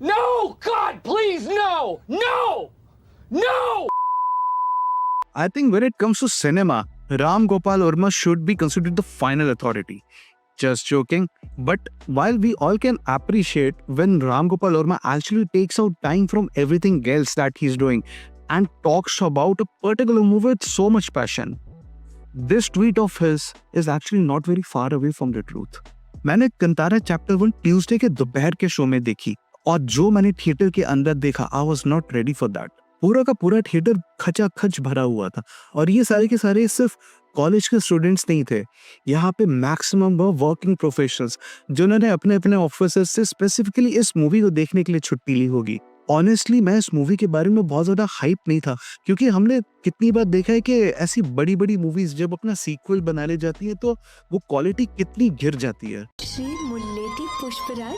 No! God, please, no! No! No! I think when it comes to cinema, Ram Gopal Verma should be considered the final authority. Just joking. But while we all can appreciate when Ram Gopal Verma actually takes out time from everything else that he's doing and talks about a particular movie with so much passion, this tweet of his is actually not very far away from the truth. मैंने Kantara chapter 1 Tuesday के दोपहर के show में देखी और जो मैंने theatre के अंदर देखा, I was not ready for that. पूरा का पूरा थिएटर खचाखच भरा हुआ था और ये सारे के सारे सिर्फ कॉलेज के स्टूडेंट्स नहीं थे. यहाँ पे मैक्सिमम वो वर्किंग प्रोफेशनल्स जिन्होंने अपने अपने ऑफिस से स्पेसिफिकली इस मूवी को देखने के लिए छुट्टी ली होगी. ऑनेस्टली मैं इस मूवी के बारे में बहुत ज़्यादा हाइप नहीं था क्योंकि हमने कितनी बार देखा है कि ऐसी बड़ी बड़ी मूवीज जब अपना सीक्वल बनाने जाती है तो वो क्वालिटी कितनी गिर जाती है. Shri मुल्लेटी Pushpraj.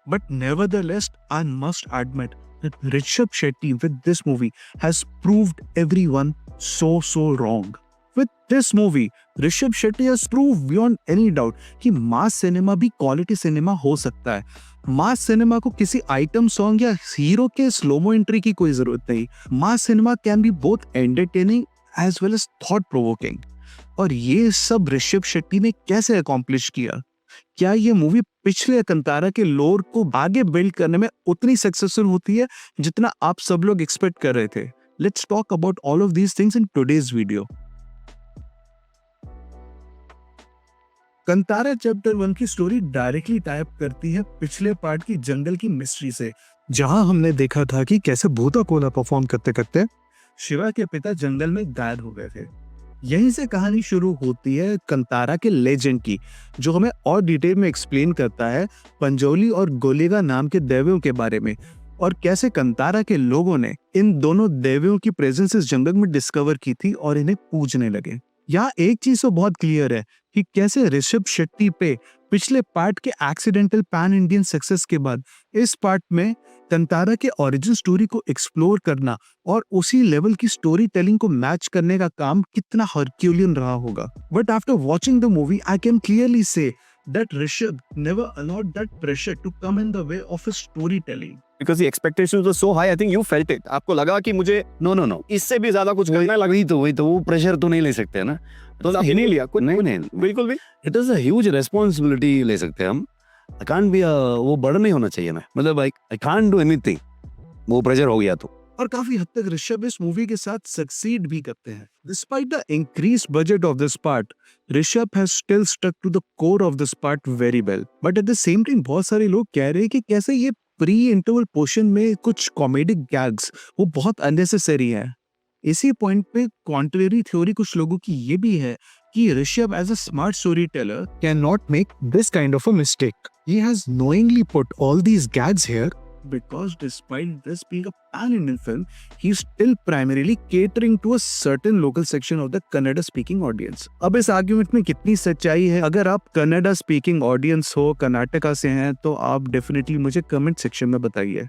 But nevertheless, I must admit that Rishabh Shetty with this movie has proved everyone so wrong. With this movie, Rishabh Shetty has proved beyond any doubt कि मास सिनेमा भी क्वालिटी सिनेमा हो सकता है. Mass cinema को किसी item song या hero के slomo entry की कोई जरूरत नहीं. Mass cinema can be both entertaining as well as thought provoking. और ये सब ऋषभ शेट्टी ने कैसे अकॉम्प्लिश किया? क्या ये मूवी पिछले कंतारा के लोर को आगे बिल्ड करने में उतनी सक्सेसफुल होती है जितना आप सब लोग एक्सपेक्ट कर रहे थे? Let's talk about all of these things in today's video. Kantara chapter 1 की स्टोरी डायरेक्टली टाइप करती है पिछले पार्ट की जंगल की मिस्ट्री से, जहां हमने देखा था कि कैसे भूता कोला परफॉर्म करते करते शिवा के पिता जंगल में गायब हो गए थे. यहीं से कहानी शुरू होती है कंतारा के लेजेंड की, जो हमें और डिटेल में एक्सप्लेन करता है पंजोली और गोलेगा नाम के देवियों के बारे में और कैसे कंतारा के लोगों ने इन दोनों देवियों की प्रेजेंस इस जंगल में डिस्कवर की थी और इन्हें पूजने लगे. यहाँ एक चीज तो बहुत क्लियर है कि कैसे ऋषभ शेट्टी पे पिछले पार्ट के एक्सीडेंटल पैन इंडियन सक्सेस के बाद इस पार्ट में कंतारा के ओरिजिन स्टोरी को एक्सप्लोर करना और उसी लेवल की स्टोरी टेलिंग को मैच करने का काम कितना हरक्यूलियन रहा होगा. But after watching the movie I can clearly से that Rishabh never allowed that pressure to come in the way of his storytelling. Because the expectations were so high, I think you felt it. आपको लगा कि मुझे no, इससे भी ज्यादा कुछ करना लग रही तो वही तो वो प्रेशर तो नहीं ले सकते ना. तो आपने नहीं लिया कुछ नहीं बिल्कुल भी. It is a huge responsibility ले सकते हैं हम. I can't be वो बर्डन नहीं होना चाहिए ना. मतलब I can't do anything. वो प्रेशर हो गया तो. और काफी हद तक ऋषभ इस मूवी के साथ सक्सीड भी करते हैं. Despite the increased budget of this part, Rishabh has still stuck to the core of this part very well. But at the same time बहुत सारे लोग कह रहे हैं कि कैसे ये प्री इंटरवल पोर्शन में कुछ कॉमेडिक गैग्स वो बहुत अननेसेसरी है. इसी पॉइंट पे कॉन्ट्रेरी थ्योरी कुछ लोगों की ये भी है कि Rishabh as a smart storyteller can not make this kind of a mistake. He has knowingly put all these gags here because despite this being a pan-Indian film, he's still primarily catering to a certain local section of the Kannada-speaking audience. अब इस argument में कितनी सच्चाई है? अगर आप Kannada speaking audience हो, कर्नाटका से हैं, तो आप डेफिनेटली मुझे कमेंट सेक्शन में बताइए.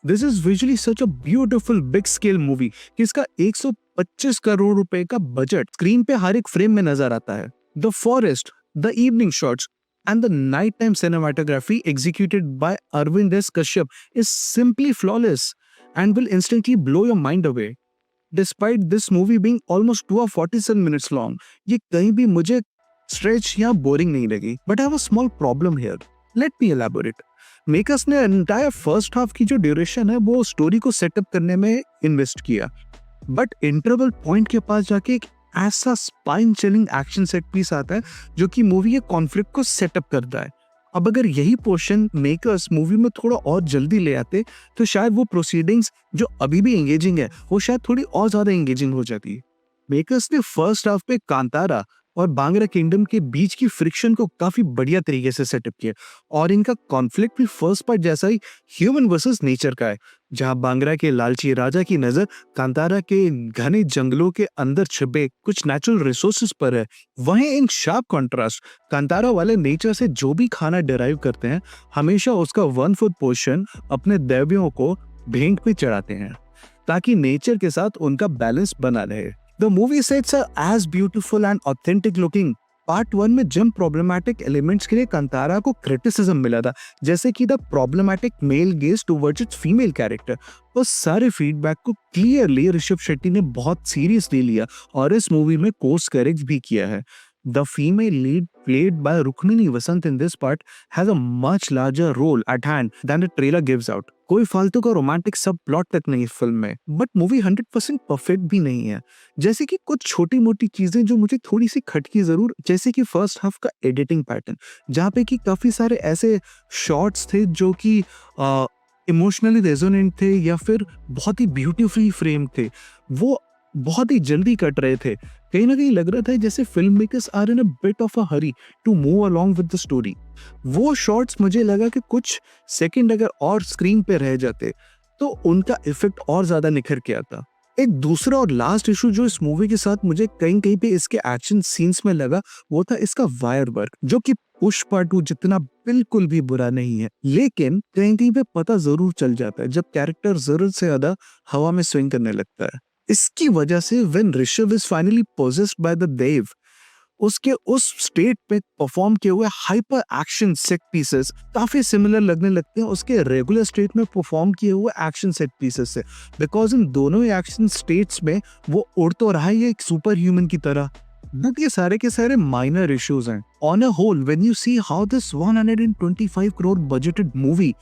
This is visually such a beautiful big scale movie कि इसका 125 करोड़ रुपए का बजट स्क्रीन पे हर एक फ्रेम में नजर आता है. The forest, the evening shots, and the nighttime cinematography executed by Arvind S. Kashyap is simply flawless and will instantly blow your mind away. Despite this movie being almost 2 hours 47 minutes long, ये कहीं भी मुझे stretch या boring नहीं लगी. But I have a small problem here. Let me elaborate. Makers ने entire first half की जो duration है वो स्टोरी को सेटअप करने में इन्वेस्ट किया. But interval point के पास जाके एक ऐसा spine chilling action set piece आता है जो कि मूवी के कॉन्फ्लिक्ट को सेटअप करता है. अब अगर यही पोर्शन मेकर्स मूवी में थोड़ा और जल्दी ले आते तो शायद वो प्रोसीडिंग्स जो अभी भी एंगेजिंग है वो शायद थोड़ी और ज्यादा एंगेजिंग हो जाती. मेकर्स ने फर्स्ट हाफ पे कांतारा और बांग्रा किंगडम के बीच की फ्रिक्शन को काफी बढ़िया तरीके से सेटअप किया और इनका कॉन्फ्लिक्ट भी फर्स्ट पार्ट जैसा ही ह्यूमन वर्सेस नेचर का है, जहां बांग्रा के लालची राजा की नजर कांतारा के घने जंगलों के अंदर छिपे कुछ नेचुरल रिसोर्सेज पर है. वहीं इन शार्प कॉन्ट्रास्ट कांतारा वाले नेचर से जो भी खाना डिराइव करते हैं हमेशा उसका 1/4 पोर्शन अपने देवियों को भेंट पे चढ़ाते हैं ताकि नेचर के साथ उनका बैलेंस बना रहे. The movie sets are as beautiful and authentic looking. Part 1 में जिन प्रॉब्लमेटिक एलिमेंट्स के लिए कांतारा को क्रिटिसिज्म मिला था, जैसे कि the problematic male gaze towards it's female character, उस सारे फीडबैक को क्लियरली ऋषभ शेट्टी ने बहुत सीरियसली लिया और इस मूवी में कोर्स करेक्ट भी किया है. The female lead played by Rukmini Vasant in this part has a much larger role at hand than the trailer gives out. कोई फालतू का रोमांटिक सब प्लॉट तक नहीं इस फिल्म में, बट मूवी 100% परफेक्ट भी नहीं है. जैसे कि कुछ छोटी मोटी चीजें जो मुझे थोड़ी सी खटकी जरूर, जैसे कि फर्स्ट हाफ का एडिटिंग पैटर्न, जहाँ पे कि काफी सारे ऐसे शॉट्स थे जो कि इमोशनली रेजोनेंट थे या फिर बहुत ही ब्यूटीफुली फ्रेम थे, वो बहुत ही जल्दी कट रहे थे. कहीं ना कहीं लग रहा था जैसे film makers are in a bit of a hurry to move along with the story. वो शॉट्स मुझे लगा कि कुछ सेकंड अगर और स्क्रीन पे रह जाते तो उनका इफेक्ट और ज्यादा निखर के आता. एक दूसरा और लास्ट इशू जो इस मूवी के साथ मुझे कहीं कहीं पे इसके एक्शन सीन्स में लगा, वो था इसका वायर वर्क, जो कि पुष्पा 2 जितना बिल्कुल भी बुरा नहीं है, लेकिन कहीं कहीं पे पता जरूर चल जाता है जब कैरेक्टर जरूरत से ज्यादा हवा में स्विंग करने लगता है. इसकी वजह से when Rishabh is finally possessed by the dev, उसके उस स्टेट पे परफॉर्म किए हुए हाइपर एक्शन सेट पीसेस काफी सिमिलर लगने लगते हैं उसके रेगुलर स्टेट में परफॉर्म किए हुए एक्शन सेट पीसेस से, बिकॉज इन दोनों ही एक्शन स्टेट्स में वो उड़ तो रहा है एक सुपर ह्यूमन की तरह. बट ये सारे के सारे माइनर इश्यूज हैं. On a whole when you see how this 125 crore budgeted movie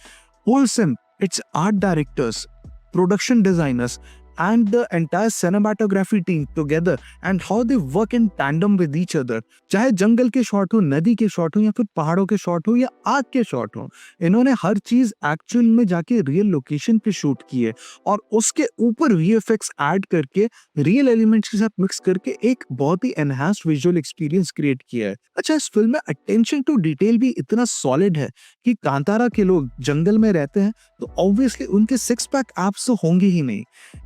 wholesome, it's art directors, production designers and the entire cinematography team together and how they work in tandem with each other. चाहे जंगल के shot हो, नदी के shot हो या फिर पहाड़ों के शॉट हो या आग के शॉट हो, इन्होंने हर चीज एक्चुअल में जाके रियल लोकेशन पे शूट की है और उसके ऊपर VFX ऐड करके रियल एलिमेंट्स के साथ मिक्स करके एक बहुत ही एनहांस्ड विजुअल एक्सपीरियंस क्रिएट किया है. अच्छा, इस फिल्म में अटेंशन टू डिटेल भी इतना सॉलिड है कि कांतारा के लोग जंगल में रहते हैं तो ऑब्वियसली उनके 6 पैक एब्स तो होंगे ही नहीं.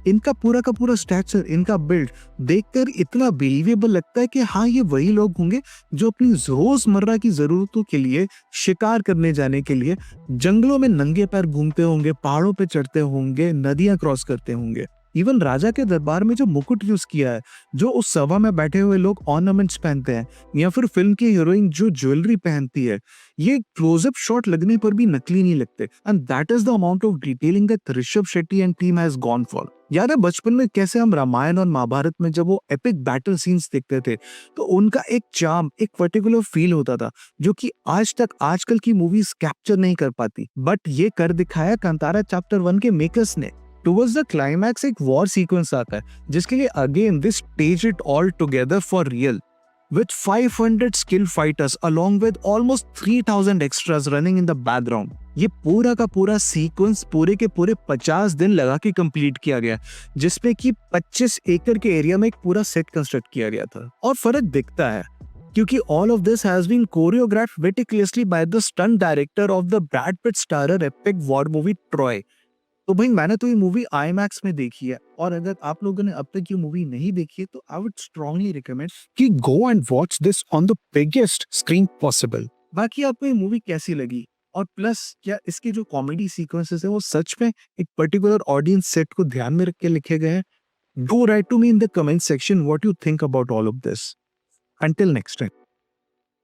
इनका पूरा का पूरा स्ट्रक्चर, इनका बिल्ड देखकर इतना बिलीवेबल लगता है कि हाँ, ये वही लोग होंगे जो अपनी रोजमर्रा की जरूरतों के लिए शिकार करने जाने के लिए जंगलों में नंगे पैर घूमते होंगे, पहाड़ों पे चढ़ते होंगे, नदियां क्रॉस करते होंगे. इवन राजा के दरबार में जो मुकुट यूज किया है, जो उस सभा में बैठे हुए लोग ऑर्नामेंट्स पहनते हैं, या फिर फिल्म की हीरोइन जो ज्वेलरी पहनती है, ये क्लोजअप शॉट लगने पर भी नकली नहीं लगते. And that is the amount of detailing that Rishabh Shetty and team has gone for. याद है बचपन में कैसे हम रामायण और महाभारत में जब वो एपिक बैटल सीन्स देखते थे तो उनका एक चार्म, एक पर्टिकुलर फील होता था जो कि आज तक आजकल की मूवीज कैप्चर नहीं कर पाती, बट ये कर दिखाया कांतारा चैप्टर 1 के मेकर्स ने. टुवर्ड्स द क्लाइमैक्स एक वॉर सीक्वेंस आता है जिसके लिए again this stage it all together for real with 500 skilled fighters along with almost 3000 extras running in the background. ये पूरा का पूरा सीक्वेंस पूरे के पूरे 50 दिन लगा के कंप्लीट किया गया, जिसमें कि 25 एकड़ के एरिया में एक पूरा सेट कंस्ट्रक्ट किया गया था. और फर्क दिखता है क्योंकि all of this has been choreographed meticulously by the stunt director of the Brad Pitt starrer epic war movie Troy. तो भाई मैंने तो ये मूवी IMAX में देखी है, और अगर आप लोगों ने अब तक ये मूवी नहीं देखी है तो आई वुड स्ट्रांगली रिकमेंड कि go and watch this on the biggest screen possible. बाकी आपको ये मूवी कैसी लगी, और प्लस क्या इसके जो कॉमेडी सीक्वेंसेस है वो सच में एक पर्टिकुलर ऑडियंस सेट को ध्यान में रख के लिखे गए हैं? Do write to me in the comment section what you think about all of this. Until next time.